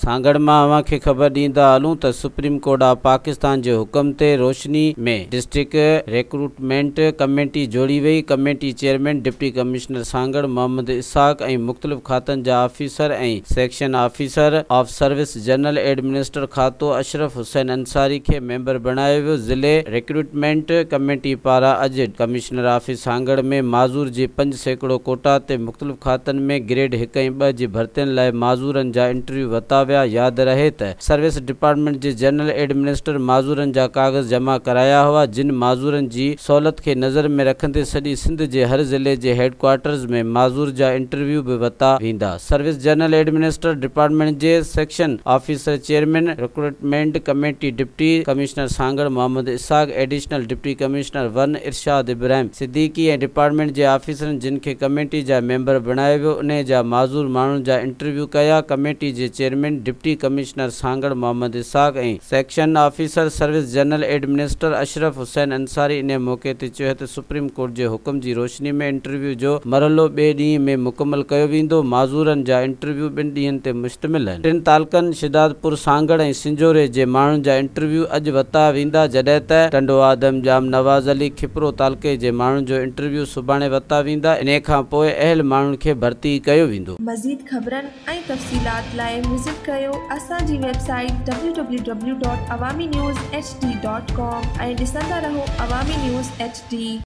सांगड़ मां अवां खे ख़बर ॾींदा हलूं त सुप्रीम कोर्ट ऑफ पाकिस्तान जे हुकम ते रोशनी में डिस्ट्रिक्ट रिक्रूटमेंट कमेटी जोड़ी वई। Committee chairman deputy commissioner Sanghar Mohammad Ishaq ऐं मुख़्तलिफ़ खातनि जा ऑफिसर ऐं section officer of service general administer खातो अशरफ हुसैन अंसारी खे मेंबर बणायो वियो। ज़िले रिक्रूटमेंट कमेटी पारां अॼु कमिश्नर ऑफिस सांगड़ में माज़ूर जे 5% कोटा ते मुख़्तलिफ़ खातनि में ग्रेड 1 ऐं 2 जी भर्तियुनि लाइ माज़ूरनि जा इंटरव्यू वरिता विया। यादि रहे त सर्विस डिपार्टमेंट जे जनरल एडमिनिस्टर माज़ूरनि जा कागज़ जमा कराया हुआ, जिन माज़ूरनि जी सहूलियत खे नज़र में रखंदे सॼी सिंध जे हर ज़िले जे हेडक्वार्टर्स में माज़ूर जा इंटरव्यू बि वरिता वेंदा। सर्विस जनरल एडमिनिस्टर डिपार्टमेंट जे section officer chairman recruitment committee deputy commissioner Sanghar Mohammad Ishaq, additional deputy commissioner 1 Irshad Ibrahim Siddiqui ऐं डिपार्टमेंट जे ऑफिसरनि जिन खे कमेटी जा मेंबर बणायो वियो उन जा माज़ूर माण्हुनि जा इंटरव्यू कया। कमेटी जे chairman deputy commissioner Sanghar Mohammad Ishaq ऐं section officer service general administer Ashraf Hussain Ansari इन मौके ते चयो त सुप्रीम कोर्ट जे हुकुम जी रोशनी में इंटरव्यू जो मरहलो 2 ॾींहं में मुकमल कयो वेंदो। माज़ूरनि जा इंटरव्यू 2 ॾींहनि ते मुश्तमिल आहिनि। 3 तालुकनि शिदातपुर, सांगड़ ऐं सिंजोरे जे माण्हुनि जा इंटरव्यू अॼु वरिता वेंदा, जॾहिं त टंडवा, आदमजाम, नवाज़ अली, खिपरो तालुके जे माण्हुनि जो इंटरव्यू सुभाणे वरिता वेंदा। इन खां पोइ अहल माण्हुनि खे भर्ती कयो वेंदो। मज़ीद ख़बरनि ऐं तफ़सीलात लाइ विज़िट कयो असांजी वेबसाइट www.awamiNewsHD.com ऐं ॾिसंदा रहो अवामी न्यूज़ HD।